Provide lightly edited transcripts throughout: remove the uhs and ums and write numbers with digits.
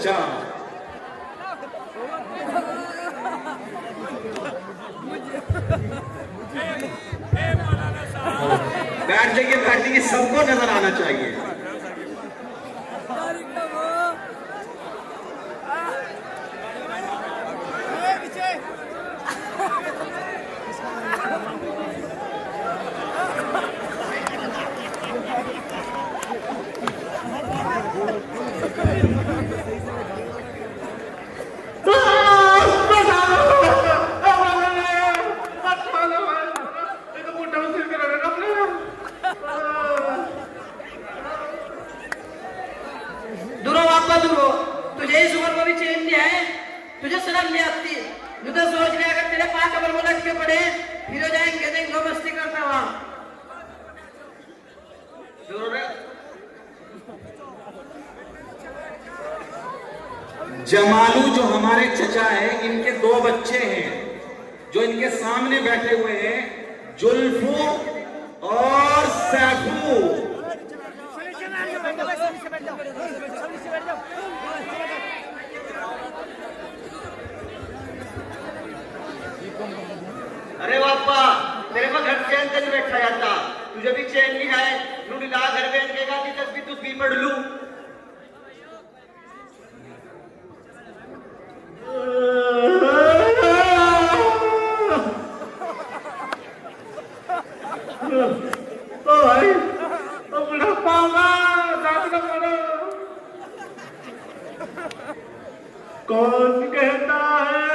चचा। बैठ जाइए, सबको नजर आना चाहिए। तुझे इस उम्र में भी चैन नहीं है, तुझे शर्म नहीं आती? तू तो सोच रहे अगर तेरे पांच कमर में लटके पड़े फिर हो जाएंगे, देंगे मस्ती करता वहां। जमालू जो हमारे चचा है, इनके दो बच्चे हैं जो इनके सामने बैठे हुए हैं, जुल्फू और सैफू। अरे बापा, तेरे को घर चैन से बैठा जाता, तुझे भी चैन नहीं आए। नूडी ला घर बैठ के गाती तस्वीर तू भी पढ़ लू। ओ भाई, ओ बुढ़ापा होगा, दाद का पड़ो। कौन कहता है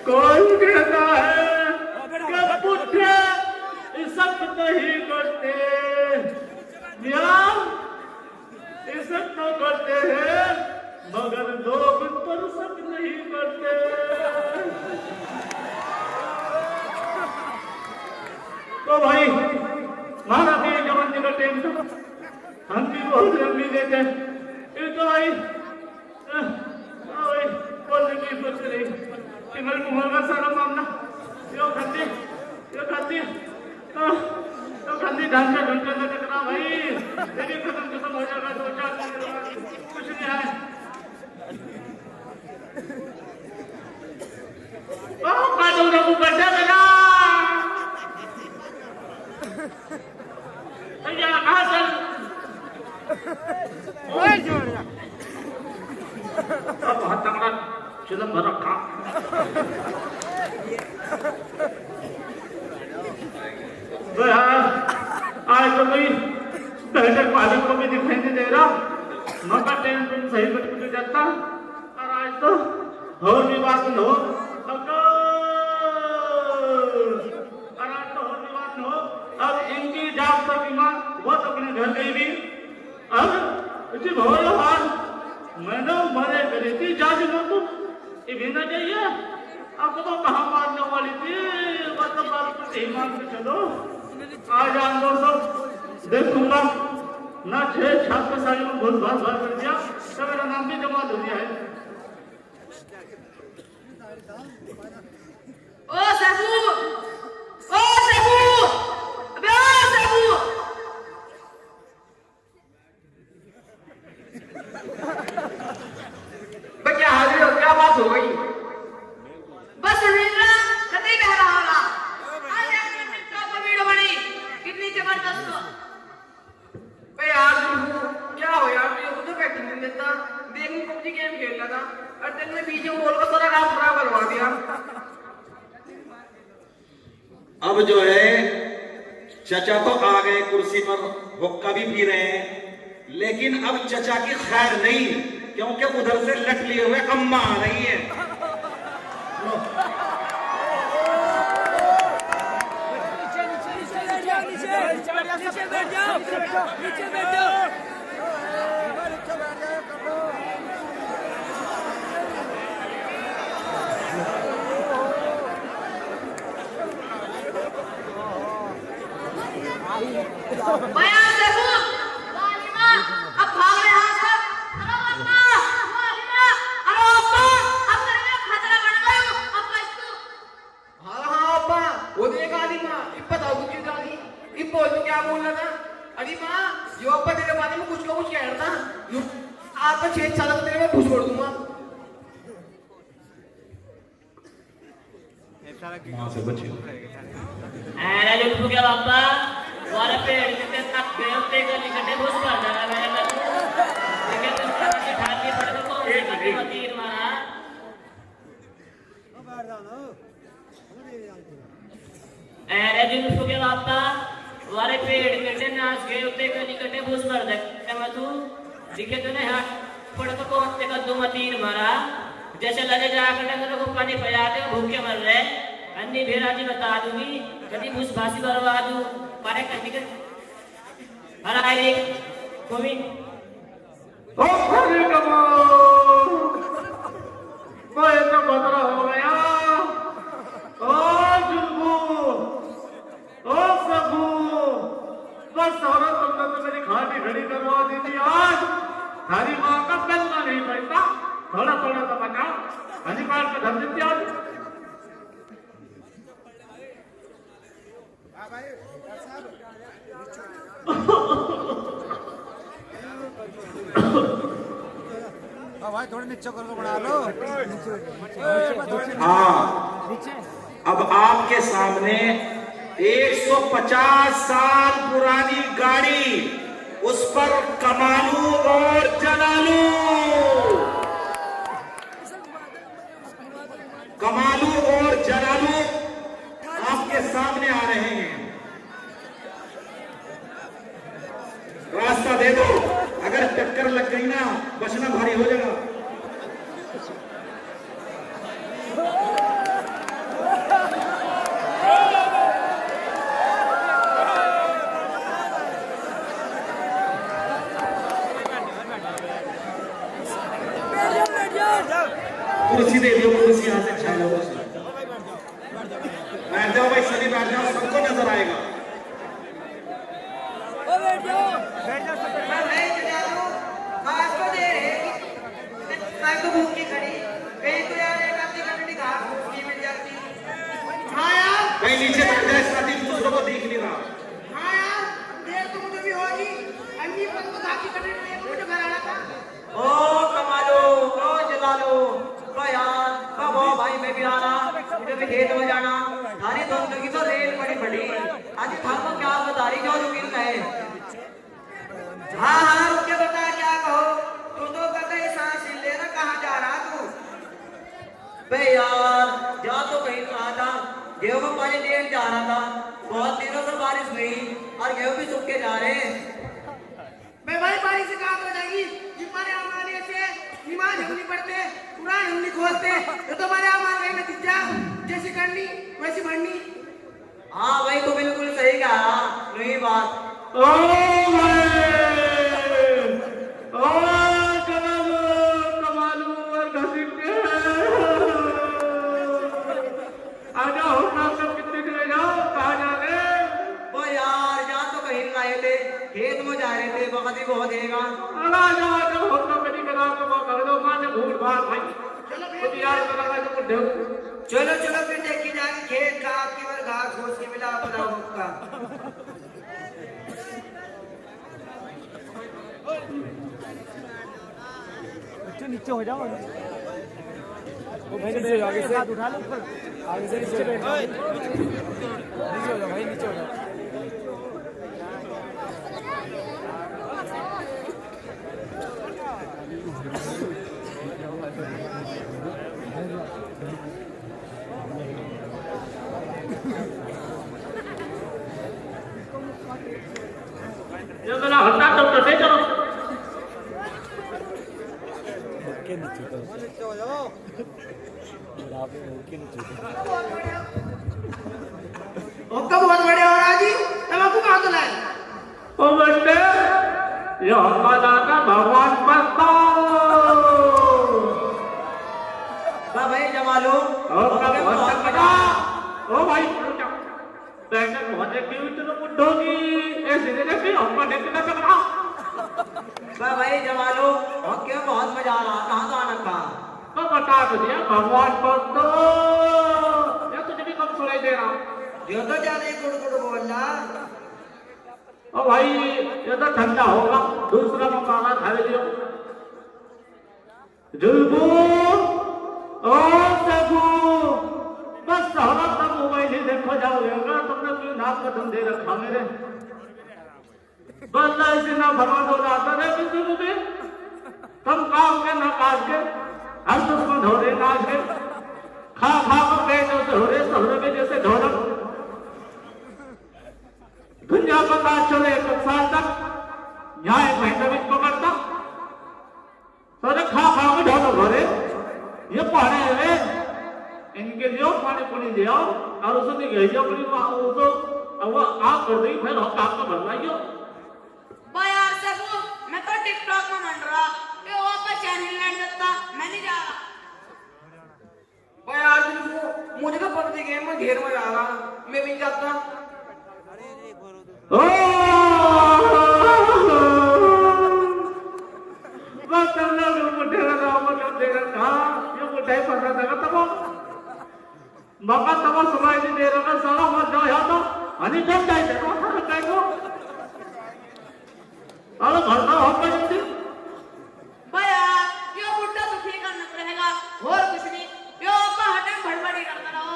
कौन कहता है कि पुत्र इज्जत नहीं करते? इज्जत तो करते हैं मगर लोग परसत नहीं करते। तो भाई मारा भी जवानी का टाइम था, हम भी बहुत लंबी देते। ये तो भाई बोलने की सोच रही कि मेरे को होगा सारा मामला। यो खाती ढांचा ढूंढने का टकरा भाई, ये खत्म हो जाएगा 2-4 दिन, कुछ नहीं है। कहाँ चल बहुत तगड़ा चिलम भर रखा। आज तो कोई बेहतर मालिक को भी दिखाई नहीं दे रहा, मका टेंशन सही कट जाता। और आज तो और भी बात हो, और आज तो और भी बात हो। अब इनकी जात तो बीमार, वो तो अपने घर गई भी। अब इसी भोल हाल मैंने मरे करी थी जाति में तो ये भी ना चाहिए। अब तो कहाँ मारने वाली थी, वो तो बात को सही मान के चलो। आज आन दो सब देखूंगा ना, 6 साल में बहुत बात कर दिया तो मेरा नाम भी जमा हो दिया है। ओ सैफू, ओ सैफू, अबे ओ सैफू। क्या हाल है, क्या बात हो गई? बस वीरा कतई कह रहा होगा। आज आपने मित्रों को वीडियो बनी कितनी जबरदस्त हो। बे यार क्या हो यार, तू तो बैठी नहीं देता, देखने पबजी गेम खेल रहा था और तेरे में बीजे बोल का सारा काम खराब करवा दिया। अब जो है चचा तो आ गए कुर्सी पर, हुक्का भी पी रहे हैं, लेकिन अब चचा की खैर नहीं, क्योंकि उधर से लट लिए हुए अम्मा आ रही है। नीचे बैठ जाओ। वो देखा दी माँ, बताओ कुछ तू क्या बोल रहा था? अरे माँ यो अब्बा तेरे बारे में कुछ ना कुछ कह रहा था। आज तो 6 साल तेरे में घुस छोड़ दूंगा। माँ से बचे अरे लुटू क्या बापा वाले पेड़ के तक बेलते का निकटे घुस कर जाना मैं लेकिन तुम किसी ठाकी पड़े तो कौन सी मतीर मारा अरे लुटू क्या बापा वाले पेड़ के नाच के उते का निकटे घुस कर दे मैं तू दिखे तूने हाथ पड़े तो कौन से का दो मतीर मारा जैसे लगे जाकर डंगर को पानी पिलाते हो भूखे मर रहे अन्नी भेराजी बता दूंगी कभी मुझ भाषी बरवा दूं पारे करने के हरा रे कोमी ओ अरे कमो कोई तो बदरा हो गया ओ जुल्मू ओ सबू बस औरत तुमने तो मेरी खाटी खड़ी करवा दी थी आज थारी माँ का पलना नहीं बैठता थोड़ा थोड़ा सा बचा हनीपाल का धन देती आज भाई थोड़ा नीचे कर लो बढ़ा लो। हाँ अब आपके सामने 150 साल पुरानी गाड़ी उस पर कमालू और जलालू कमालू और जलालू आपके सामने आ रहे हैं। रास्ता दे दो अगर टक्कर लग गई ना बचना भारी हो जाएगा। कुर्सी दे दो कुर्सी यहाँ से छा जाओ बैठ जाओ भाई सभी बैठ जाओ सबको नजर आएगा। मैं तो भूख की खड़ी कहीं तो यार एक आधी घंटे घास भूखी मिल जाती। हाँ यार कहीं नीचे बैठ जाए शादी दूसरों को देख नहीं रहा। हाँ यार देर तो मुझे भी होगी अन्नी पर तो घाटी करने के लिए मुझे घर आना था। ओ कमालो ओ जलालो ओ यार कब हो भाई मैं भी आना मुझे भी खेत में जाना थारी दोनों की तो रेल बड़ी बड़ी आज थार को क्या बता रही जो रुकिन है। हाँ हाँ रुक के बता क्या कहो तू तो कहीं सांस ले ना कहाँ जा रहा तू? बे यार जा तो कहीं कहा था गेहूं में पानी देने जा रहा था बहुत दिनों से बारिश हुई और गेहूं भी सूख के जा रहे हैं। मैं भाई बारिश से कहाँ हो जाएगी हमारे हमारे से नमाज हम नहीं पढ़ते कुरान हम नहीं खोलते तो तुम्हारे हमारे नतीजा जैसी करनी वैसी बढ़नी। हाँ भाई तो बिल्कुल सही कहा नहीं बात। ओ कमालू और घसीटते आ जाओ सब कितने चले जाओ कहाँ जा रहे वो यार जहाँ तो कहीं लाए थे खेत में जा रहे थे वक्त भी बहुत देगा। आ जाओ होटल में नहीं करा तो वो कर दो मां ने भूल भाग भाई चलो यार करा जो बुढ़े चलो चलो फिर देखी जाएगी खेत का आपकी बार घास घोस के मिला अपना का। नीचे हो जाओ वो भाई नीचे आगे से हाथ उठा लो आगे से नीचे बैठ जाओ नीचे हो जाओ भाई नीचे हो जाओ। ये मेरा हट्टा तो करते चलो के नीचे हो जाओ आप के नीचे ओका बहुत बड़े हो रहा जी तब आपको कहाँ तो लाए? ओ बेटे ये हल्का जाता भगवान पर भाई जमा लो ओ भाई बैठक बहुत क्यों इतना बुड्ढोगी ऐसे देखिए हमको देखना सकता भाई जमा लो और क्यों बहुत मजा आ रहा कहाँ तो आना कहा तो बता तो दिया भगवान पर तो ये तुझे भी कम सुनाई दे रहा जो तो ज्यादा ही गुड़ गुड़ बोल रहा और भाई ये तो ठंडा होगा, दूसरा मकाना खा लियो। जुल्बू और सबू बस सारा तब मोबाइल ही देखो जाओगे, तुमने क्यों नाक का दम दे रखा मेरे, बस ऐसे ना भगवान हो जाता है किसी को भी, तुम काम के ना काट के हर दुश्मन हो रहे नाच के, खा खा कर पेट से हो रहे सहरे में जैसे ढोलक, दुनिया का काज चले 1 साल तक, यहाँ 1 महीना भी पकड़ता, सारे खा खा के ढोलक हो रहे, ये पढ़े हुए इनके लिए पानी पुनी ले आओ और उसे निकल जाओ अपनी उसको, अब वो आग कर दी फिर हम काम को भरवाइयो। भाई यार सबू मैं तो टिकटॉक में मंड रहा, ये वो आपका चैनल नहीं देता, मैं नहीं जा रहा। भाई यार मुझे तो पबजी गेम में ढेर मजा आ रहा, मैं भी जाता। बस चलना मुझे लगा मतलब देगा कहाँ ये मुझे पता था तब मका तब सुनाई नहीं दे रहा सारा मत जाओ यहाँ तो हनी जब जाए थे तो हर कहीं को अरे घर का हो गई थी भाई यार ये बुड्ढा तो ठीक करना रहेगा और कुछ नहीं, ये आपका हटे भड़बड़ी करता रहो।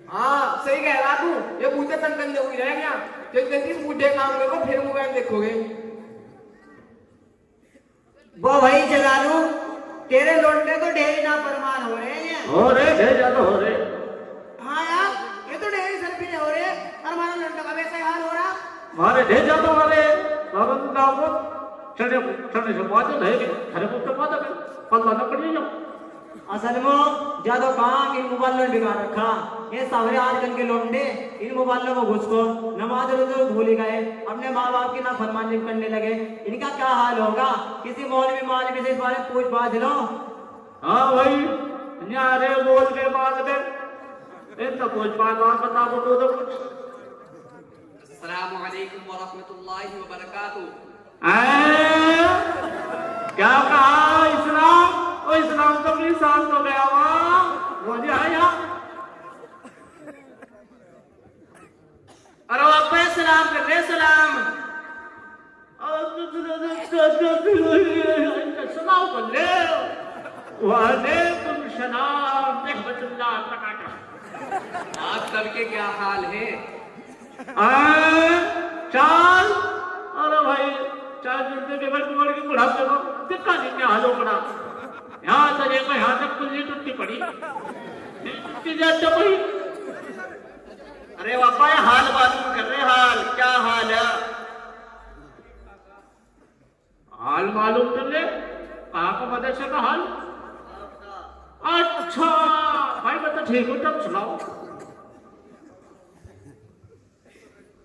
हाँ सही कह रहा तू, ये बूढ़े तन तन हुई रह गया, जल्दी इस बूढ़े काम करो फिर मोबाइल देखोगे। वो भाई जलालू तेरे लौंडे तो ढेरी ना फरमान हो रहे हैं। हो रहे ज्यादा हो रहे। हाँ यार ये तो ढेरी सेल्फी हो रहे हैं, हमारा लौंडा का वैसा ही हाल हो रहा। हमारे ढेर ज्यादा हो रहे बाबा गाँव को चढ़े चढ़ने से बात नहीं हरे को तो बात है पल्ला न पड़ी जाओ। असल में ज्यादा काम इन मोबाइल में बिगाड़ रखा, ये सारे आजकल के लौंडे इन मोबाइलों में घुस को नमाज रोजे भूल गए, अपने माँ बाप की ना फरमानी करने लगे। इनका क्या हाल होगा, किसी मौलवी मालवी से इस बारे में पूछ पाछ लो। हाँ भाई न्यारे बोल के बाद में इन तो पूछ पाछ बता दो तो कुछ। अस्सलामु अलैकुम व रहमतुल्लाहि व बरकातहू। क्या कहा इस्लाम, ओ इस्लाम तो अपनी शान तो गया वहाँ मुझे आया। अरे अब्बा सलाम कर रहे सलाम। सलाम कर ले। वालेकुम सलाम रहमतुल्लाह तआला। आप सबके क्या हाल है? चाल अरे भाई चार जुड़ते के बाद तुम्हारे की बुढ़ापे को दिक्कत नहीं क्या हाल हो पड़ा, यहाँ से देखो यहाँ तक कुल्ली टूटी पड़ी टूटी जाते भाई। अरे अब्बा ये हाल मालूम कर रहे, हाल क्या हाल है? हाल मालूम कर ले, कहाँ का मदरसे का हाल? अच्छा भाई बता ठीक हो तब सुनाओ।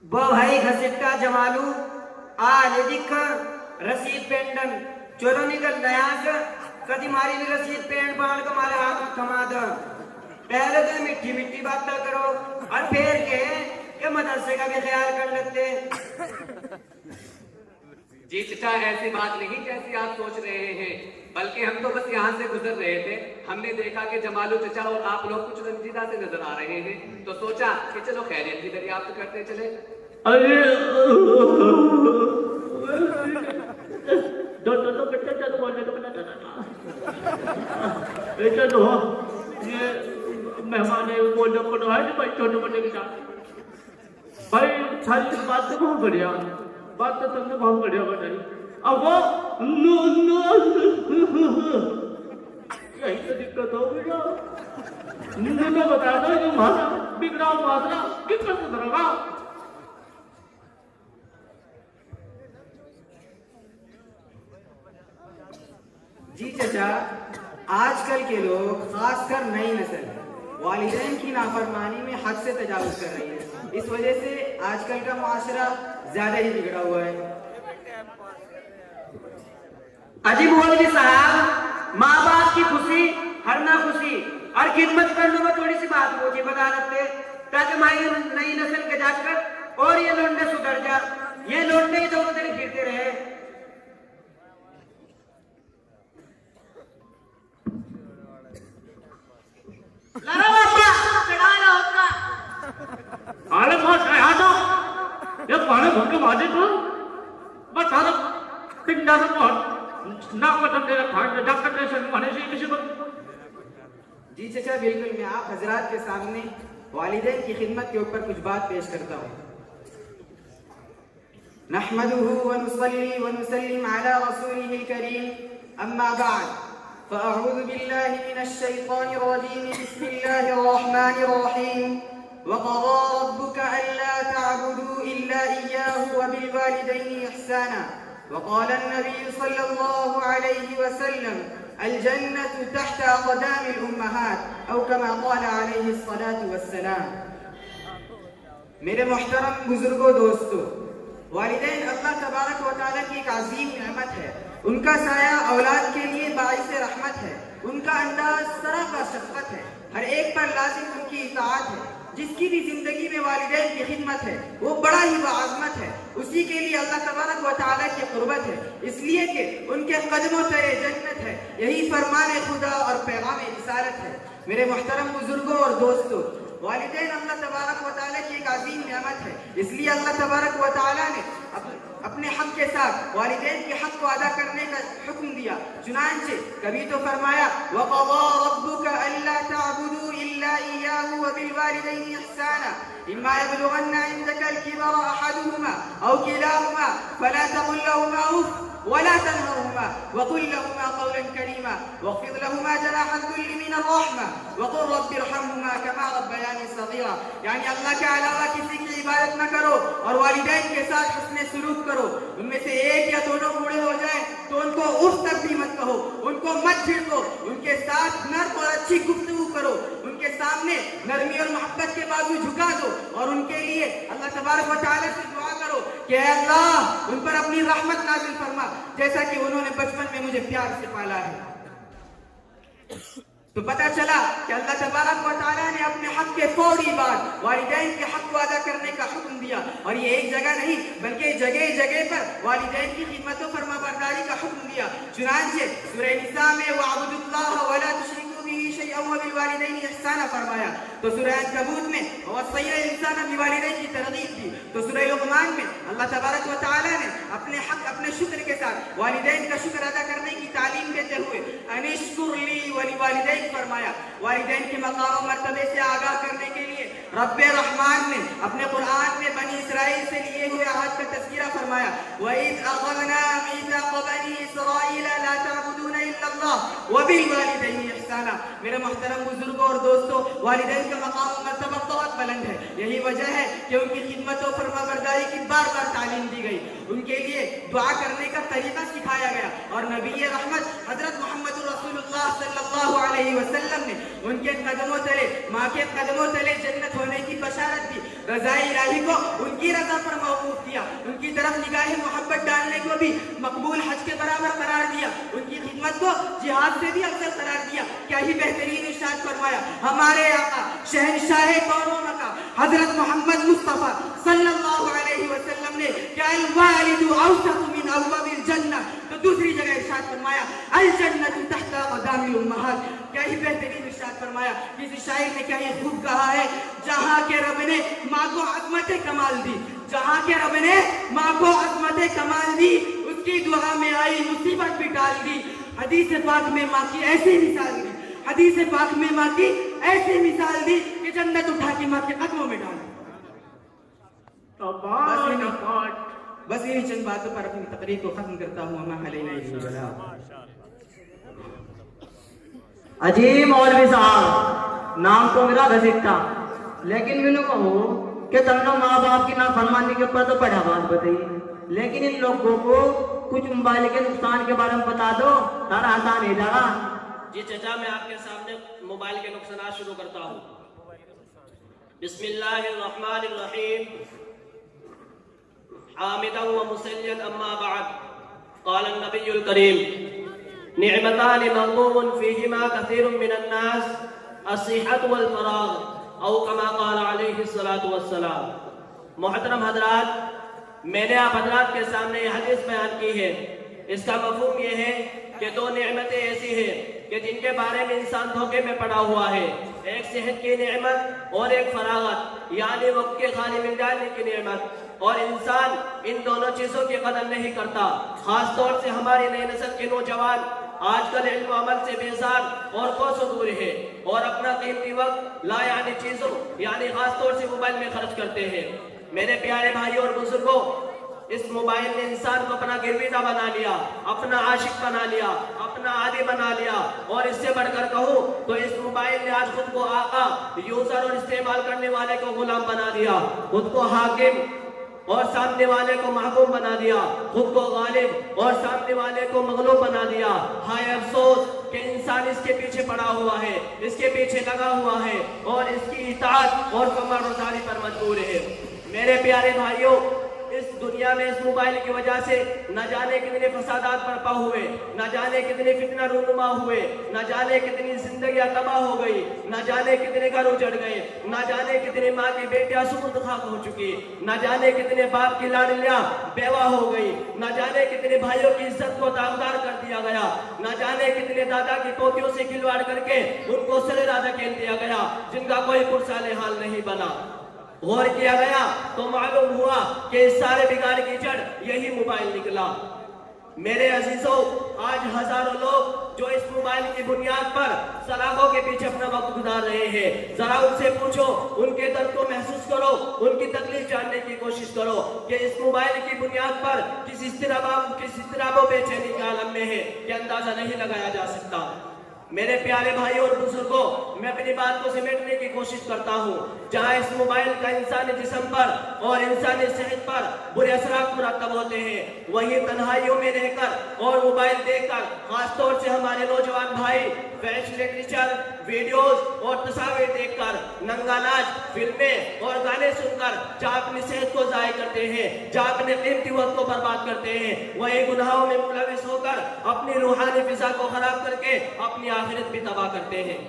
वो भाई घसिट्टा जमालू आले दिख रसीद पेंडन चोरो निकल नया कदी मारी भी रसीद पेंड बांध को मारे हाथ कमा दो। पहले तो मिट्टी मिट्टी बातें करो और फिर के मदरसे का भी ख्याल कर लेते। जी चचा ऐसी बात नहीं जैसी आप सोच रहे हैं, बल्कि हम तो बस यहाँ से गुजर रहे थे, हमने देखा कि जमालू चचा और आप लोग कुछ रंजीदा से नजर आ रहे हैं, तो सोचा कि चलो खैरियत की दरियाफ्त करते चले। अरे दो बेटे चलो बोलने को बना बेटा तो ये मेहमान है बोलने को है भाई छोटे बड़े के साथ भाई सारी बात तो बहुत बढ़िया, बात तो तुमने बहुत बढ़िया बताई। अब वो यही तो दिक्कत हो गई ना, बता दो जो माना बिगड़ा मात्रा कितना सुधरेगा। जी चाचा आजकल के लोग खासकर नई नस्ल वालिदैन की नाफरमानी में हद से तजावुज कर रही है, इस वजह से आजकल का माशरा ज्यादा ही बिगड़ा हुआ है। अजीब मौलवी साहब, माँ बाप की खुशी हर ना खुशी और खिदमत करने में थोड़ी सी बात मुझे बता रखते ताकि हमारी नई नस्ल के जाकर और ये लोंडे सुधर जा, ये लोंडे ही दोनों तरफ फिरते रहे। अरे बहुत आया तो ये तुम्हारे घर के माजिद हो बस सारा पिंडा से बहुत ना मतलब तेरा खाट डॉक्टर जैसे माने से किसी को जी चाचा बिल्कुल, मैं आप हजरात के सामने वालिदैन की खिदमत के ऊपर कुछ बात पेश करता हूँ। नहमदुहु व नुसल्ली व नुसल्लिम अला रसूलिहिल करीम, अम्मा बाद, फ़अऊज़ु बिल्लाहि मिनश शैतानिर रजीम, बिस्मिल्लाहिर रहमानिर रहीम। वक़ज़ा रब्बुका अल्ला तअबुदू इल्ला इय्याहु व बिल वालिदैनि इहसाना। वक़ाल अन्नबी सल्लल्लाहु अलैहि वसल्लम अल जन्नतु तहत अक़दामिल उम्महात औ कमा क़ाल अलैहि अस्सलातु वस्सलाम। मेरे मोहतरम बुजुर्गों, दोस्तों, वालिदैन अल्लाह तबारक व तआला की एक अजीम नेमत है। उनका साया औलाद के लिए बाइस रहमत है। उनका अंदाज सराफा शफ़क़त है। हर एक पर लाजिम उनकी इताअत है। जिसकी भी जिंदगी में वालिदैन की खिदमत है वो बड़ा ही बाअज़मत है। उसी के लिए अल्लाह तबारक व तआला की क़ुर्बत है, इसलिए कि उनके कदमों तले जन्नत है। यही फरमान खुदा और पैगाम रिसालत है। मेरे मोहतरम बुजुर्गों और दोस्तों, वालिदैन अल्लाह तबारक व तआला की एक अजीम नेमत है। इसलिए अल्लाह तबारक व तआला ने अपने हक के साथ वालिदैन के हक को अदा करने का हुक्म दिया। चुनांचे कभी तो फरमाया वक़ज़ा रब्बुका अल्ला तअबुदू इल्ला इय्याहु व बिल वालिदैनि इहसाना इम्मा यबलुगन्ना इंदकल किबरा अहदुहुमा औ किलाहुमा फला तक़ुल लहुमा उफ़ वला तनहरहुमा वक़ुल लहुमा क़ौलन करीमा वख़्फ़िज़ लहुमा जनाह अज़्ज़ुल्लि मिनर रहमा वक़ुल रब्बिरहमहुमा कमा रब्बयानी सग़ीरा। यानी अल्लाह के अलावा किसी की इबादत न करो और वालिदैन के साथ हुस्न सलूक करो। उनमें से एक या दोनों बूढ़े हो जाए तो उनको उफ़ तक भी मत कहो, उनको मत झिड़को, उनके साथ नर्म और अच्छी गुफ्तगू करो, उनके सामने नरमी और मोहब्बत के बाजू झुका दो और उनके लिए अल्लाह तबारक व तआला से दुआ करो कि अल्लाह उन पर अपनी रहमत नाज़िल फरमा, जैसा कि उन्होंने बचपन में मुझे प्यार से पाला है। तो पता चला कि अल्लाह तबारक व तआला ने अपने हक के फौरी बाद वालिदैन के हक को अदा करने का हुक्म दिया। और ये एक जगह नहीं बल्कि जगह जगह पर वालिदैन की खिदमत और फरमाबरदारी का हुक्म दिया। चुनांचे सूरह निसा में वअब्दुल्लाह व ला तुशरिकू बिही शैअन व बिल वालिदैनि इहसाना फरमाया। तो सूरह अन्कबूत में ववस्सैना इंसाना बिवालिदैन की तरगीब दी। तो सूरह लुक़मान में अल्लाह तबारक व तआला ने अपने हक, अपने शुक्र के साथ वालिदैन का शुक्र अदा करने की तालीम देते हुए अनिश्कुर ली व लिवालिदैन फरमाया। वालिदैन के मकाम और मर्तबे से आगाह करने के लिए रब्बे रहमान ने अपने कुरान में बनी इसराइल से लिए हुए अहद का तज़किरा फरमाया। व इज़ अख़ज़ना मीसाक़ बनी इसराईल ला तअबुदूना इल्लल्लाह व बिल वालिदैनि इहसाना। मेरे मोहतरम बुजुर्गों और दोस्तों, वालिदैन का मकाम और मर्तबा बहुत बुलंद है। यही वजह है कि उनकी खिदमत और फरमाबरदारी की बार बार तालीम दी गई। उनके लिए दुआ करने का तरीका सिखाया गया और नबी रहमत हजरत मोहम्मद रसूलुल्लाह सल्लल्लाहु अलैहि वसल्लम ने उनके कदमों तले, माँ के कदमों तले जन्नत होने की बशारत दी। रज़ाए इलाही को उनकी रज़ा पर मौकूफ किया। उनकी तरफ निगाह मोहब्बत डालने को भी मकबूल हज के बराबर करार दिया। उनकी खिदमत को जिहाद से भी अफजल करार दिया। क्या ही बेहतरीन इरशाद फरमाया हमारे आका शहंशाह कौनो मका हजरत मोहम्मद मुस्तफ़ा सल्लल्लाहु अलैहि वसल्लम ने क्या अल वालिदु औसतु मिन अबवाबिल जन्नह। तो दूसरी जगह इरशाद फरमाया अल जन्नतु तहता अक़दामिल उम्महात। क्या ही बेहतरीन इरशाद फरमाया। किसी शायर ने क्या ही खूब कहा है, जहाँ के रब ने माँ को अज़मत कमाल दी, जहाँ के रब ने माँ को अज़मत कमाल दी, उसकी दुआ में आई मुसीबत भी टाल दी। हदीस पाक में माँ की ऐसी मिसाल दी, हदीस पाक में माँ की ऐसी मिसाल दी कि जन्नत उठा के माँ के कदमों में डाल दी। बस इन्हीं चंद बातों पर अपनी तकरीर को खत्म करता हूँ। अजीब मौलवी साहब, नाम तो मेरा घसीटता, लेकिन मैंने कहो कि तुमने माँ बाप की नाफरमानी के ऊपर तो बड़ा बात बताई, लेकिन इन लोगों को कुछ मोबाइल के नुकसान के बारे में बता दो, तारा आसान नहीं जाएगा। जी चचा, मैं आपके सामने मोबाइल के नुकसान शुरू करता हूँ। बिस्मिल्लाहिर्रहमानिर्रहीम। हामिदन व मुसल्लियन अम्मा बाद। क़ाल नबियुल करीम निअमतानि मग़बूबुन फ़ीहिमा कसीरुम मिनन नास अस्सिहत वल फ़राग़ औ कमा क़ाल अलैहि सलातु वस्सलाम। मोहतरम हज़रात, मैंने आप हज़रात के सामने ये हदीस बयान की है। इसका मफ़हूम ये है कि दो नेमतें ऐसी हैं कि जिनके बारे में इंसान धोखे में पड़ा हुआ है। एक सेहत की नेमत और एक फरागत, यानी वक्त के खाली मिल जाने की नेमत। और इंसान इन दोनों चीजों की कदर नहीं करता। खास तौर से हमारी नई नस्ल के नौजवान आजकल इल्म अमल से बेजार और कोसों दूर है और अपना कीमती वक्त लायानी चीजों यानी खास तौर से मोबाइल में खर्च करते हैं। मेरे प्यारे भाइयों और बुजुर्गों, इस मोबाइल ने इंसान को अपना गिरविदा बना लिया, अपना आशिक बना लिया, अपना आदी बना लिया और इससे बढ़कर कहूँ तो इस मोबाइल ने आज खुद को आका, यूजर और इस्तेमाल करने वाले को गुलाम बना दिया, खुद को हाकिम और सामने वाले को महकूम बना दिया, खुद को गालिब और सामने वाले को मगलूब बना दिया। हाय अफसोस कि इंसान इसके पीछे पड़ा हुआ है, इसके पीछे लगा हुआ है और इसकी इताअत और फरमाबरदारी पर मजबूर है। मेरे प्यारे भाइयों, इस दुनिया में इस मोबाइल की वजह से न जाने कितने फसादात बर्पा हुए, न जाने कितने फितना रूनुमा हुए, न जाने कितनी जिंदगियां तबाह हो गई, न जाने कितने घर उजड़ गए, न जाने कितने माँ की बेटियां सुपुर्द खाक हो चुकी, न जाने कितने बाप की लाडलियां बेवा हो गई, न जाने कितने भाइयों की इज्जत को दागदार कर दिया गया, न जाने कितने दादा की पोतियों से खिलवाड़ करके उनको सरेरा धकेल दिया गया जिनका कोई पुरसाले हाल नहीं बना। गौर किया गया तो मालूम हुआ कि इस सारे बिगाड़ की जड़ यही मोबाइल निकला। मेरे अजीजों, आज हजारों लोग जो इस मोबाइल की बुनियाद पर सलाखों के पीछे अपना वक्त गुजार रहे हैं, जरा उनसे पूछो, उनके दर्द को महसूस करो, उनकी तकलीफ जानने की कोशिश करो कि इस मोबाइल की बुनियाद पर किस इस्तिराब बेचैनी के आलम में है कि अंदाजा नहीं लगाया जा सकता। मेरे प्यारे भाइयों और बुजुर्गों, मैं अपनी बात को समेटने की कोशिश करता हूँ। जहाँ इस मोबाइल का इंसानी जिस्म पर और इंसानी सेहत पर बुरे असरात मुरतब होते हैं, वहीं तन्हाइयों में रहकर और मोबाइल देखकर खासतौर से हमारे नौजवान भाई फैशन लिटरेचर, वीडियोस और तस्वीर देखकर, नंगा नाच, फिल्में और गाने सुनकर जहाँ अपनी सेहत को जाया करते हैं, जहाँ अपने कीमती वक्त को बर्बाद करते हैं, वही गुनाहों में मुलविस होकर अपनी रूहानी फिजा को खराब करके अपनी आखिरत भी तबाह करते हैं।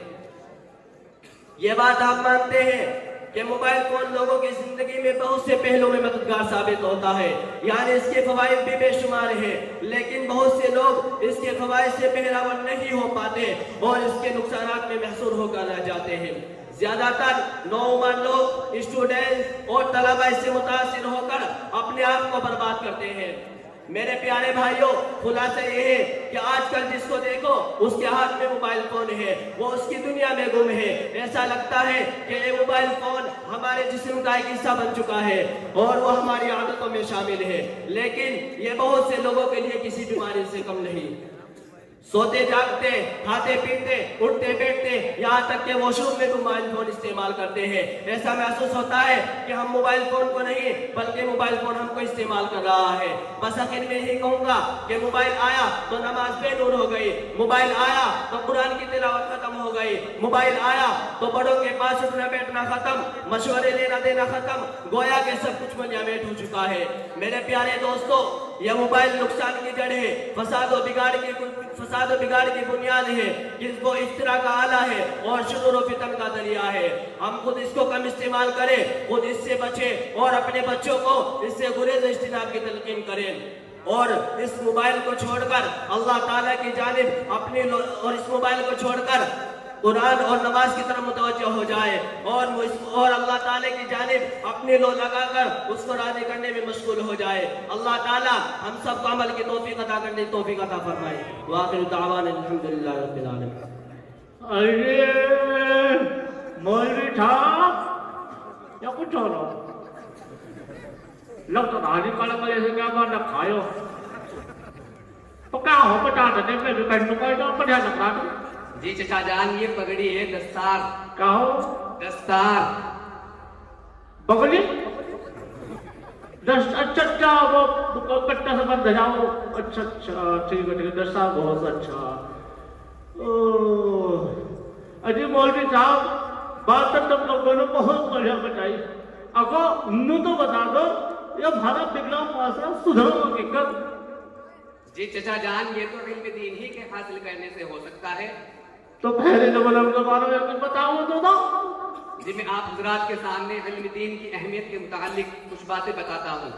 ये बात आप मानते हैं कि मोबाइल फोन लोगों की जिंदगी में बहुत से पहलुओं में मददगार साबित होता है, यानी इसके फवाइद भी बेशुमार है, लेकिन बहुत से लोग इसके फवाइद से बहरावर नहीं हो पाते और इसके नुकसानात में महसूर होकर रह जाते हैं। ज्यादातर नौजवान लोग, स्टूडेंट्स और तलबा इससे मुतासिर होकर अपने आप को बर्बाद करते हैं। मेरे प्यारे भाइयों, खुलासा ये है कि आजकल जिसको देखो उसके हाथ में मोबाइल फोन है, वो उसकी दुनिया में गुम है। ऐसा लगता है कि ये मोबाइल फोन हमारे जिस्म का एक हिस्सा बन चुका है और वो हमारी आदतों में शामिल है, लेकिन ये बहुत से लोगों के लिए किसी बीमारी से कम नहीं। सोते जागते, खाते पीते, उठते बैठते, यहाँ तक के वॉशरूम में मोबाइल फोन इस्तेमाल करते हैं। ऐसा महसूस होता है कि हम मोबाइल फोन को नहीं बल्कि मोबाइल फोन हमको इस्तेमाल कर रहा है। बस आखिर में यही कहूँगा कि मोबाइल आया तो नमाज बेनूर हो गई, मोबाइल आया तो कुरान की तिलावत खत्म हो गई, मोबाइल आया तो बड़ों के पास उठना बैठना खत्म, मशवरे लेना देना खत्म, गोया के सब कुछ मंजामेट हो चुका है। मेरे प्यारे दोस्तों, यह मोबाइल नुकसान की जड़ है, फसाद और बिगाड़ की बुनियाद है, जिसको इफ्तिरा का आला है और शुरूर और फितन का दरिया है। हम खुद इसको कम इस्तेमाल करें, खुद इससे बचें और अपने बच्चों को इससे गुरेज इज्तिनाब की तलकीन करें और इस मोबाइल को छोड़कर अल्लाह ताला की जानिब और इस मोबाइल को छोड़कर कुरान और नमाज की तरफ मुतवज्जह हो जाए और अल्लाह ताला की जानिब अपने लो लगाकर उसको राजी करने में मशगूल हो जाए। अल्लाह ताला हम सब को अमल की तौफीक अता करने की तौफीक अता फरमाए। व आखिर दावाना अल्हम्दुलिल्लाहि रब्बिल आलमीन। अरे मौलवी साहब, या कुछ हो रहा लोग तो धानी काला का जैसे क्या मारना खायो तो क्या हो बता देने में भी कहीं कोई तो बढ़िया लग रहा है। जी चचा जान, ये पगड़ी है दस्तार। कहो दस्तार पगड़ी अच्छा वो कट्टा से बंद जाओ। अच्छा ठीक है दस्तार बहुत अच्छा। अजी मौलवी साहब, बात तो तुम लोगों ने बहुत बढ़िया बताई। अगो नू तो बता दो ये भारत बिगड़ा मुआशरा सुधरोगे कब? जी चचा जान, ये तो इल्म दीन ही के हासिल करने से हो सकता है। तो पहले जमाने के बारे में कुछ बताओ तो दो। जी मैं आप हजरात के सामने इल्म दीन की अहमियत के मुतालिक कुछ बातें बताता हूँ।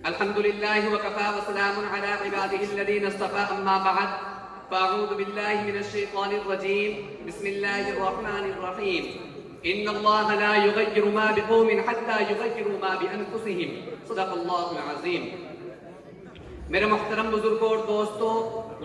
अल्हम्दुलिल्लाह व कफा व सलामुन अला इबादिही अल्लज़ीना इस्तफ़ा, अम्मा बअद, फ़अऊज़ु बिल्लाहि मिनश शैतानिर रजीम, बिस्मिल्लाहिर रहमानिर रहीम। इन्नल्लाह ला युगय्यिरु मा बिक़ौमिन हत्ता युगय्यिरु मा बिअनफुसिहिम। सदक़ल्लाहुल अज़ीम। मेरे मोहतरम बुजुर्गों और दोस्तों,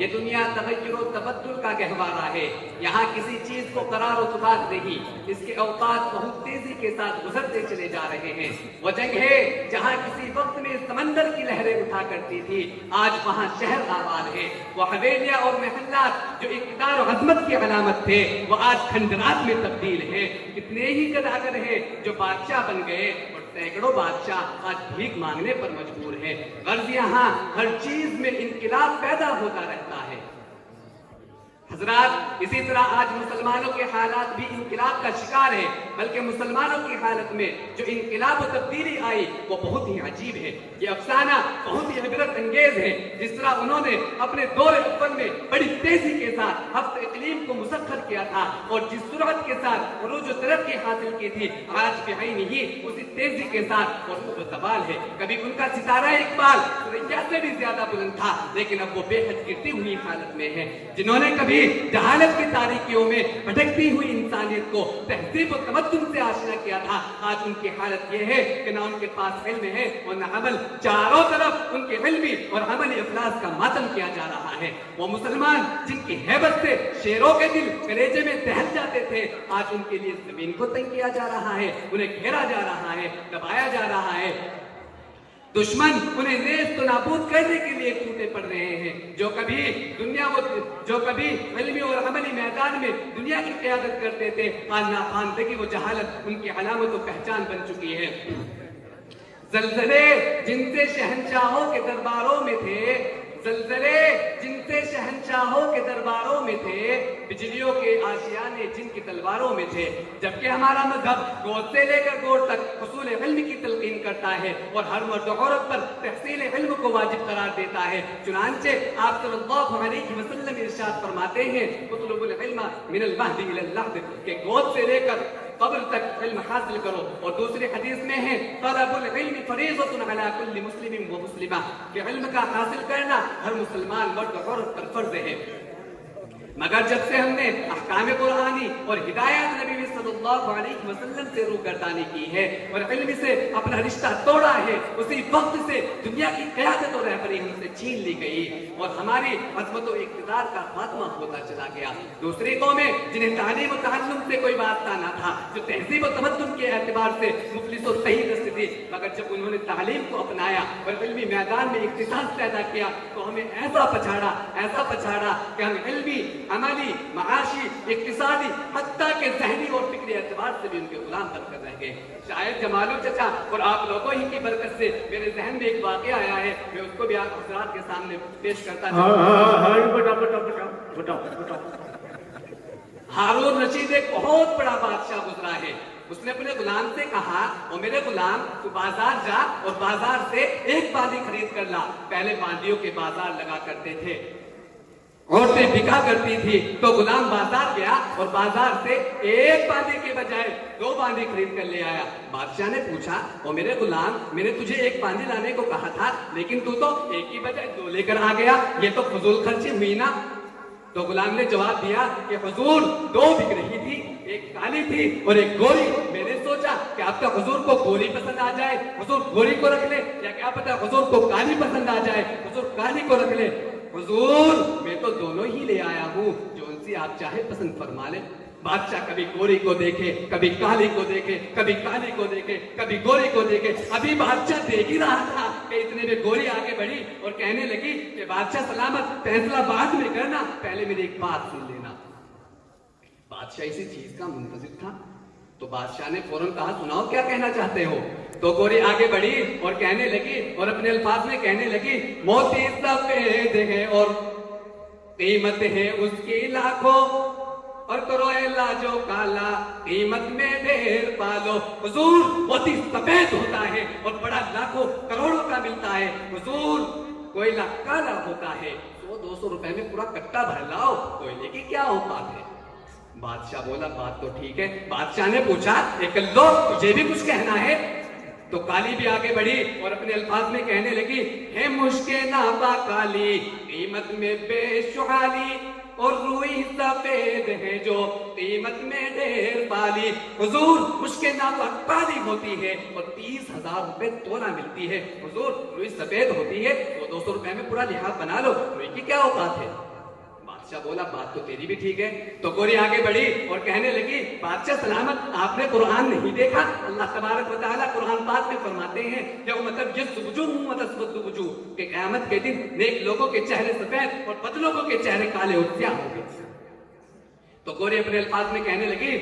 ये दुनिया तगय्युर और तबद्दुल का गहवारा है। यहाँ किसी चीज को करार और तुबाद नहीं, इसके औकात बहुत तेजी के साथ गुजरते चले जा रहे हैं। वो जंग है जहाँ किसी वक्त में समंदर की लहरें उठा करती थी, आज वहाँ शहर आबाद है। वो हवेलिया और महल्लात जो इक़्तिदार और अज़मत की अलामत थे, वो आज खंडरात में तब्दील है। कितने ही कदागर हैं जो बादशाह बन गए और सैकड़ों बादशाह आज भीख मांगने पर मजबूर है। गर्ज यहाँ हर चीज में इनकलाब पैदा होता रहता है। हजरात, इसी तरह आज मुसलमानों के हालात भी इनकलाब का शिकार है, बल्कि मुसलमानों की हालत में जो इनकलाब और तब्दीली आई वो बहुत ही अजीब है। ये अफसाना बहुत ही इबरत अंगेज है। जिस तरह उन्होंने अपने दौर अव्वल में बड़ी तेजी के साथ हफ्त इक़लीम को मुसख्खर किया था और जिस सुरअत के साथ उरूज व तरक्की हासिल की थी, आज भी है नहीं उसी तेजी के साथ और तबाल है। कभी उनका सितारा इकबाल सुरैया से भी ज्यादा बुलंद था, लेकिन अब वो बेहद गिरती हुई हालत में है। जिन्होंने कभी जहालत की तारीकियों में भटकती हुई इंसानियत को तहजीब और तमद्दुन से आशना किया था, आज उनकी हालत यह है कि ना उनके पास इल्म है और न अमल। चारों तरफ उनके इल्मी और अमली इखलास का मातम किया जा रहा है। वो मुसलमान जिनकी हैबत से शेरों के दिल कलेजे में दहल जाते थे, आज उनके लिए जमीन को तंग किया जा रहा है, उन्हें घेरा जा रहा है, दबाया जा रहा है। दुश्मन उन्हें नेस्त तो नाबूद करने के लिए टूटे पड़ रहे हैं। जो कभी इल्मी और अमली मैदान में दुनिया की क़यादत करते थे, आज नाखानदगी वो जहालत उनकी अलामत और पहचान बन चुकी है। ज़लज़ले जिनसे शहंशाहों के दरबारों में थे, ज़लज़ले जिनसे शहंशाहों के दरबारों में थे, बिजलियों के आशियाने जिनकी तलवारों में थे। जबकि हमारा मजहब गोद से लेकर गोद तक हुसूल इल्म की तलकीन करता है और हर मर्द औरत पर तहसील इल्म को वाजिब करार देता है। चुनांचे आप सल्लल्लाहु अलैहि वसल्लम इरशाद फरमाते हैं, उतलुबुल इल्म मिनल महदी इलल लहद, के गोद से लेकर कब्र तक इल्म हासिल करो। और दूसरी हदीस में है, तलबुल इल्म फरीज़तुन अला कुल्लि मुस्लिमिन व मुस्लिमा, कि इल्म का हासिल करना हर मुसलमान मर्द और औरत पर फर्ज है। मगर जब से हमने अहकाम कुरानी और हिदायत नबी सल्लल्लाहु अलैहि वसल्लम से रूगर्दानी की है और इल्म से अपना रिश्ता तोड़ा है, उसी वक्त से दुनिया की क़यादत और रहबरी हमसे छीन ली गई और हमारी अज़मत और इक़्तिदार का खात्मा होता चला गया। दूसरी कौमें जिन्हें तालीम और तअल्लुम से कोई वास्ता ना था, जो तहज़ीब और तमद्दुन के एतबार से मुफलिस और सही रस्ते थी, मगर जब उन्होंने तालीम को अपनाया और इल्मी मैदान में इख्तिसास पैदा किया तो हमें ऐसा पछाड़ा कि हम इल्मी, अमली, माशी, इक्तिसादी, हत्ता के ज़हनी और फिक्री एतबार से भी उनके गुलाम बनकर रह गए। शायद जमालू चचा और आप लोगों ही की बरकत से मेरे जहन में एक वाक़या आया है, मैं उसको भी आप हज़रात के सामने पेश करता हूं। हारून रशीद एक बहुत बड़ा बादशाह गुजरा है। उसने अपने गुलाम से कहा, ओ मेरे गुलाम, तू बाजार जा और बाजार से एक बांदी खरीद कर ला। पहले बांदियों के बाजार लगा करते थे, औरतें बिका करती थी, तो गुलाम बाजार गया और बाजार से एक बांदी के बजाय 2 बांदी खरीद कर ले आया। बादशाह ने पूछा, ओ मेरे गुलाम, मैंने तुझे एक बांदी लाने को कहा था, लेकिन तू तो एक की बजाय 2 लेकर आ गया, ये तो फजूल खर्ची हुई ना। तो गुलाम ने जवाब दिया कि हुजूर 2 बिक रही थी, एक काली थी और एक गोरी। मैंने सोचा कि आपका हुजूर को गोरी पसंद आ जाए, हुजूर गोरी को रख ले, या क्या पता हुजूर को काली पसंद आ जाए, हुजूर काली को रख ले। हुजूर मैं तो दोनों ही ले आया हूँ, जो उनसे आप चाहे पसंद फरमा ले। बादशाह कभी गोरी को देखे, कभी काली को देखे, कभी काली को देखे, कभी गोरी को देखे। अभी बादशाह देख ही रहा था कि इतने में गोरी आगे बढ़ी और कहने लगी कि बादशाह सलामत, फैसला बाद में करना, पहले मेरी एक बात सुन लेना। बादशाह इसी चीज का मुंतजिर था, तो बादशाह ने फौरन कहा, सुनाओ क्या कहना चाहते हो। तो गोरी आगे बढ़ी और कहने लगी और अपने अल्फाज में कहने लगी, मोती सफेद है और कीमत है उसकी लाखों, और करो एला जो काला कीमत में ढेर पालो। हुजूर मोती सफेद होता है और बड़ा लाखों करोड़ों का मिलता है, हुजूर कोयला काला होता है, 100-200 रुपए में पूरा कट्टा भर लाओ, कोयले की क्या औकात है। बादशाह बोला, बात तो ठीक है। बादशाह ने पूछा, एक लो तुझे भी कुछ कहना है। तो काली भी आगे बढ़ी और अपने अल्फाज में कहने लगी, है मुश्किल नाबा काली कीमत में बेशुहाली, और रुई सफेद है जो कीमत में ढेर पाली। हुजूर मुश्किल ना तो अखबारी होती है और 30,000 रुपए तोला मिलती है। हुजूर रुई सफेद होती है तो 200 रुपए में पूरा लिहाज बना लो, रुई की क्या औकात है। बादशाह बोला बात तो तेरी भी ठीक है। तो गोरी आगे बढ़ी और कहने लगी बादशाह सलामत, आपने कुरान नहीं देखा? अल्लाह तबारक व तआला कुरान पाक में फरमाते हैं कि क़यामत के दिन नेक लोगों के चेहरे सफेद और बद लोगों के चेहरे काले और स्याह होंगे। तो गोरी अपने अल्फाज में कहने लगी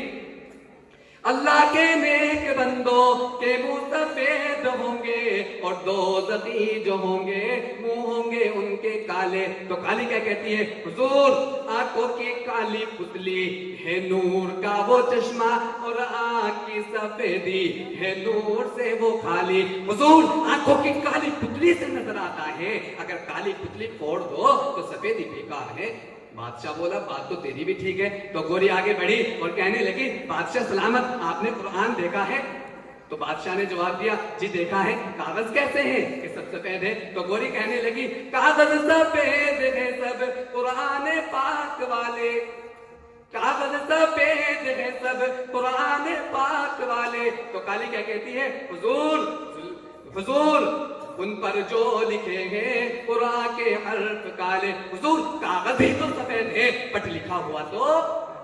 अल्लाह के नेक बंदों के मुंह सफेद होंगे और दोज़खी जो होंगे मुंह होंगे उनके काले। तो काली क्या कहती है? हुजूर आंखों की काली पुतली है नूर का वो चश्मा और आंख की सफेदी है नूर से वो खाली। हुजूर आंखों की काली पुतली से नजर आता है, अगर काली पुतली फोड़ दो तो सफेदी बेकार है। बादशाह बोला बात तो तेरी भी ठीक है। तो गोरी आगे बढ़ी और कहने लगी बादशाह सलामत, आपने कुरान देखा है? तो बादशाह ने जवाब दिया जी देखा है। कागज कैसे हैं कि सब सफेद है? तो गोरी कहने लगी कागज सफेद है सब कुरान पाक वाले, कागज सफेद है सब कुरान पाक वाले। तो काली क्या कहती है? हुजूर उन पर जो लिखे हैं कुरान के हर्फ काले। हुजूर कागज ही तो सफेद है बट लिखा हुआ तो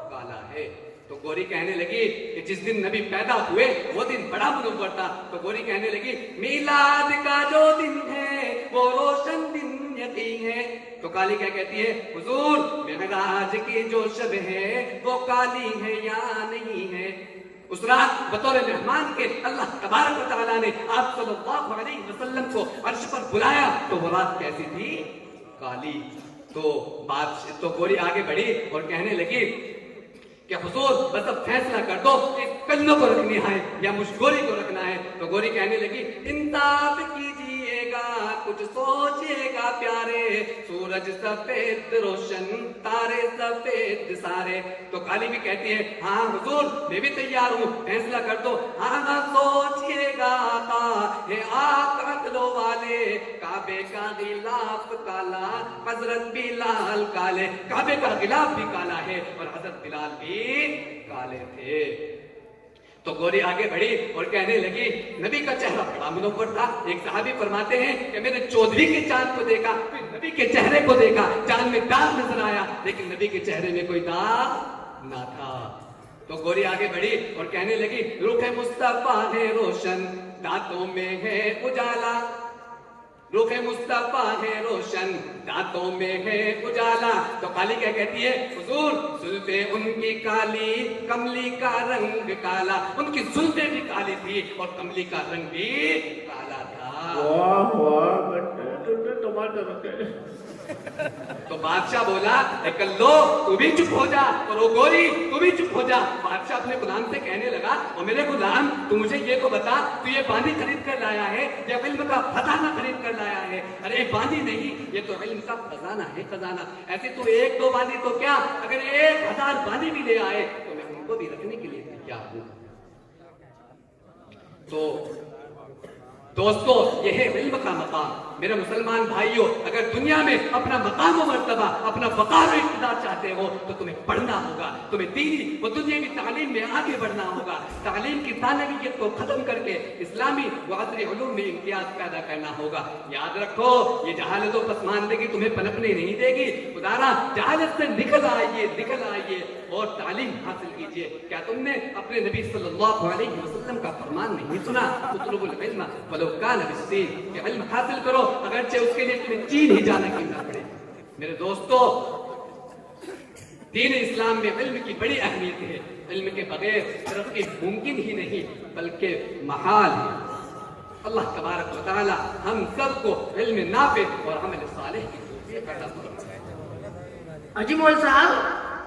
काला है। तो गोरी कहने लगी कि जिस दिन नबी पैदा हुए वो दिन बड़ा मुनव्वर था। तो गोरी कहने लगी मीलाद का जो दिन है वो रोशन दिन यकीन है। तो काली क्या कहती है? हुजूर मेराज की जो शब है वो काली है या नहीं है? उस रात बतौर मेहमान के अल्लाह तबारक व तआला ने आप सल्लल्लाहु अलैहि वसल्लम को अर्श पर बुलाया तो वो रात कैसी थी? काली। तो गोरी आगे बढ़ी और कहने लगी कि हुजूर बस अब फैसला कर दो कि कन्नों को रखनी है या मुझगोरी को रखना है। तो गोरी कहने लगी इंसाफ कीजिएगा कुछ सोचिएगा प्यारे, सूरज सफेद रोशन तारे सफेद सारे। तो काली भी कहती है हाँ हुजूर मैं भी तैयार हूँ, फैसला कर दो। हाँ सोचिएगा आका है आप अकलों वाले, काबे का गिलाफ काला हजरत बिलाल काले। काबे का गिलाफ भी काला है और हजरत बिलाल भी काले थे। तो गोरी आगे बढ़ी और कहने लगी नबी का चेहरा बड़ा मुनव्वर था। एक सहाबी फरमाते हैं कि मैंने चौधरी के चांद को देखा, फिर नबी के चेहरे को देखा, चांद में दाग नजर आया लेकिन नबी के चेहरे में कोई दाग ना था। तो गोरी आगे बढ़ी और कहने लगी रुख मुस्तफा है रोशन दांतों में है उजाला, रुख मुस्तफा है रोशन दांतों में है उजाला। तो काली क्या कहती है? हुजूर जुल्फे उनकी काली कमली का रंग काला। उनकी जुल्फे भी काली थी और कमली का रंग भी काला था। वाह वाह बेटे टमाटर रखे। तो बादशाह बोला कल्लो तू भी चुप हो जा और वो गोरी तू भी चुप हो जा। बादशाह अपने गुलाम से कहने लगा और मेरे गुलाम तू मुझे ये तो बता तू ये बांदी खरीद कर लाया है या इल्म का खजाना खरीद कर लाया है? अरे बांदी नहीं ये तो इल्म का खजाना है, खजाना। ऐसे तो एक दो बांदी तो क्या अगर 1000 बांदी भी ले आए तो मैं उनको भी रखने के लिए तैयार हूँ। तो दोस्तों यह है इल्म का मकाम। मेरे मुसलमान भाइयों अगर दुनिया में अपना मकाम और मर्तबा अपना वक़ार और इक़्तिदार चाहते हो तो तुम्हें पढ़ना होगा, तुम्हें दीनी व दुनियावी तालीम में आगे बढ़ना होगा। तालीम की तानवीयत को खत्म करके इस्लामी व असरी उलूम में इम्तियाज पैदा करना होगा। याद रखो ये जहालत और पसमानदगी तुम्हें पनपने नहीं देगी। खुदारा जहालत से निकल आइए और तालीम हासिल कीजिए। क्या तुमने अपने नबी सल्लल्लाहु अलैहि वसल्लम का फरमान नहीं सुना? उतलुबुल इल्म वलो कान बिस्सीन, कि इल्म हासिल करो अगरचे उसके लिए तुम्हें चीन ही जाना क्यों ना पड़े। मेरे दोस्तों दीन इस्लाम में इल्म की बड़ी अहमियत है। इल्म के बगैर तरक्की मुमकिन ही नहीं बल्कि महाल है। अल्लाह तबारक व तआला हम सबको इल्म नाफे और अमल सालेह की तौफीक अता फरमाए। अजी मौल साहब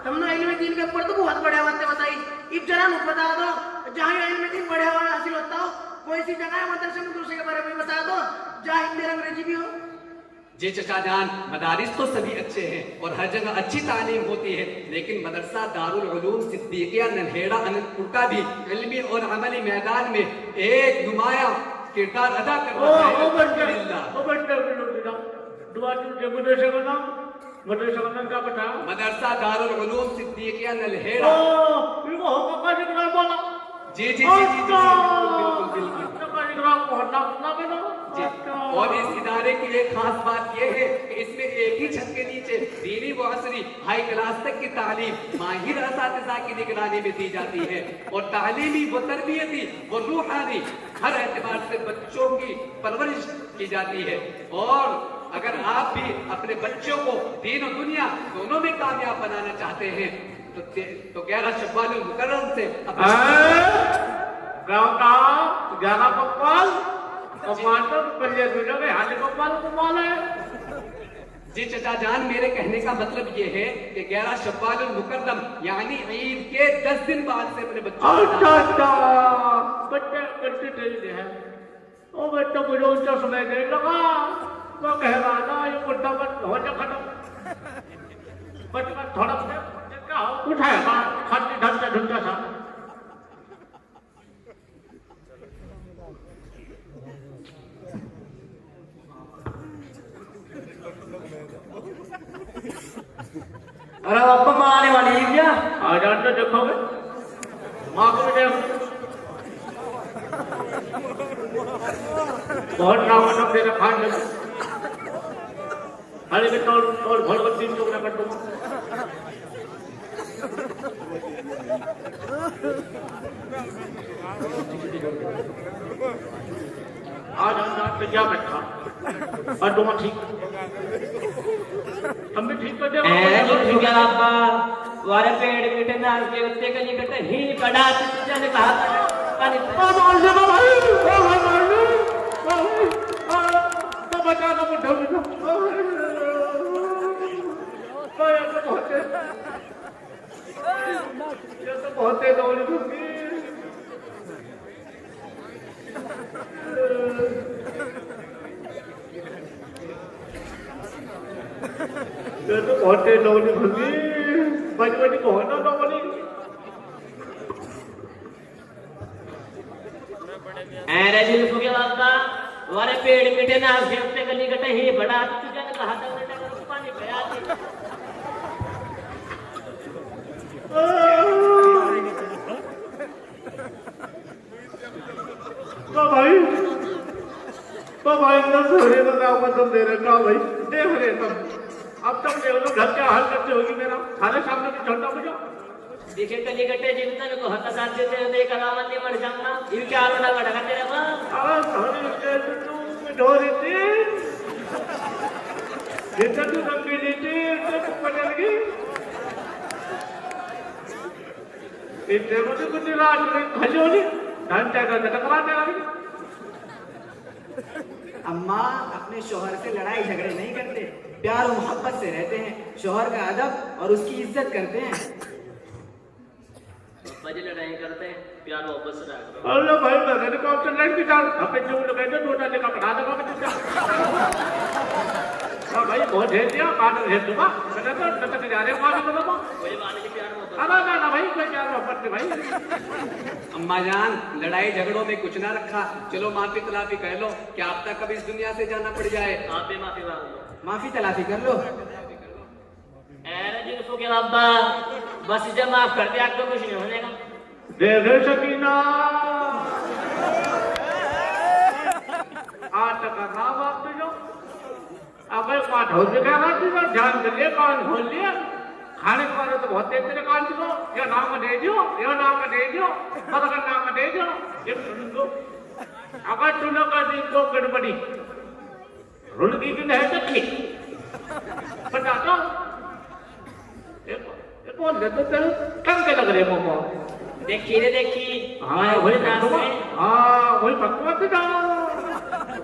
तुमने इल्म दीन के ऊपर तो बहुत बढ़िया बातें बताई। इब जरा मुझे बता दो जहाँ इल्म दीन बढ़िया हासिल होता हो कोई सी जगह है मदरसे में दूसरे के बारे में बता दो जहाँ हिंदी और अंग्रेजी भी हो। जी चचा जान मदारिस तो सभी अच्छे हैं और हर जगह अच्छी तालीम होती है लेकिन मदरसा दारुल उलूम सिद्दीकिया नन्हेड़ा अनंतपुर का भी इल्मी और अमली मैदान में एक नुमाया किरदार अदा कर रहा है। मदरसा का नाम क्या बता? मदरसा दारुल उलूम सिद्दीकिया नलहेड़ा। इनको होगा कार्यक्रम बोला। जी जी जी जी बिल्कुल बिल्कुल कार्यक्रम पढ़ना सुना मैंने। और इस इदारे की एक खास बात यह है कि इसमें एक ही छत के नीचे दीनी व असरी हाई क्लास तक की तालीम माहिर असातिज़ा की निगरानी में दी जाती है और तालीमी व तरबियती व रूहानी हर एतबार से बच्चों की परवरिश की जाती है। और अगर आप भी अपने बच्चों को दीन और दुनिया दोनों में कामयाब बनाना चाहते हैं तो 11 शव्वाल मुकर्रम से गाँव का 11 पकवान है। जी चचा जान, मेरे कहने का मतलब ये है कि 11 शव्वाल मुकर्रम यानी ईद के 10 दिन बाद से अपने बच्चों बच्चे है ओ बच्चों को जो ऊंचा सुनाई देने लगा तो कह रहा ना ये बुढ़ा बट हो जा खत्म बच्चा थोड़ा क्या उठाएगा खाती ढंग ढूंढा था। अरे अब माँ आने वाली है क्या? आ जानते देखोगे माँ को भी देखो बहुत नाम दे रखा है अरे के तौल भगवत 3 टुकड़ा कर दूंगा। आज हम पे क्या बैठा और तुम ठीक हम भी ठीक कर दे वारे पेड़ मीठे नाल के उत्ते कली कटे ही बड़ा तुझे ने कहा पानी तो बचा दो मुठो ये तो बहुत है दौड़ी होगी ये तो बहुत है दौड़ी होगी बड़ी बहुत ना दौड़ी अरे जी फुके बाबा वारे पेड़ मीठे नाल के उत्ते कली कटे ही बड़ा तुझे ने कहा था पानी गया भाई सोरे तो मैं आपको तुम दे रखा भाई देख रहे तुम अब तुम देख लो घर क्या हाल करते होगी मेरा थारे सामने भी छोटा मुझे देखे कली कटे जितना को हता साथ दे दे कला मन मर जाऊंगा ये क्या आलोड़ा लगा तेरे मां आ सोरे के तू ढोरी थी जितना तू रंगी थी तो बदल गई इतने मुझे कुछ रात में खजोली ढंचा का टकराने वाली। अम्मा अपने शौहर से लड़ाई झगड़े नहीं करते, प्यार और मोहब्बत से रहते हैं, शौहर का अदब और उसकी इज्जत करते हैं। बजे लड़ाई करते हैं प्यार मोहब्बत से रहते हैं। अल्लाह भाई मैंने कहा चल लड़की डाल अपने जो लोग कहते दो डाले का बढ़ा देगा बच्चा हां भाई बहुत है दिया काट है दूंगा मैंने तो तक जा रहे हो आगे तो कोई बात नहीं प्यार मोहब्बत अरे ना भाई कोई प्यार मोहब्बत नहीं भाई। अम्मा जान लड़ाई झगड़ों में कुछ ना रखा, चलो माफी तलाफी कह लो कि आप तक कभी इस दुनिया से जाना पड़ जाए। आप भी माफी मांग लो माफी तलाफी कर लो। अरे जी फुके बाबा बस जब माफ कर दिया आपको कुछ नहीं होने का। देख सकीना आज तक ना बात जो अगर पाठ हो गया ना तो ध्यान कर लिया कान खोल लिया खाने के बाद तो बहुत तेरे कान को या नाम दे दो या नाम दे दो मगर नाम दे दो ये सुन दो अगर तू लोग का दिन को गड़बड़ी रुलगी की नहीं सकती बता दो ये कौन देते तेरे कम के लग रहे मोमो देखी रे देखी हाँ वही भगवत जाओ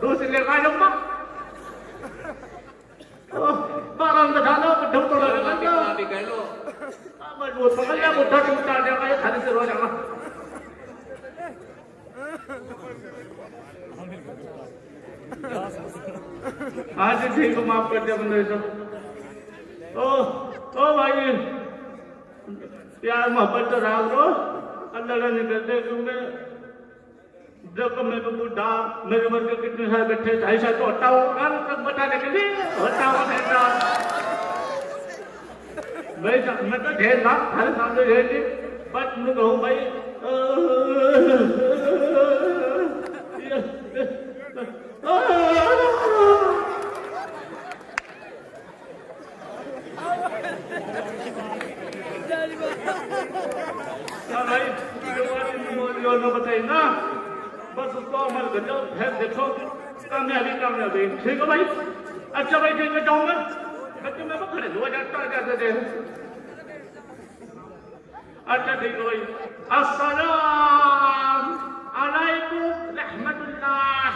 दूसरे का जम्मा बारां डालो ढूंढ तो लगा माफी कह लो मजबूत पकड़ लिया मुद्दा टूटा जाएगा ये थाने से रो जाएगा। आज ठीक है माफ कर दिया बंदे सब। ओ भाई प्यार मोहब्बत तो राग रो अल्लाह निकलते क्योंकि देखो मैं तो बुढ़ा मेरे मर के कितने साल बैठे ऐसा तो हटाओ तक बताने के लिए हटाओ मैं तो ढेर लाख हर सामने रहे थे बस मैं कहूँ भाई भाई बताइए ना बस उसको अमल कर जाओ फिर देखो कामयाबी ठीक है भाई अच्छा भाई ठीक है जाऊंगा बच्चे मैं खड़े 2000 टका दे अच्छा ठीक है भाई अस्सलाम अलैकुम रहमतुल्लाह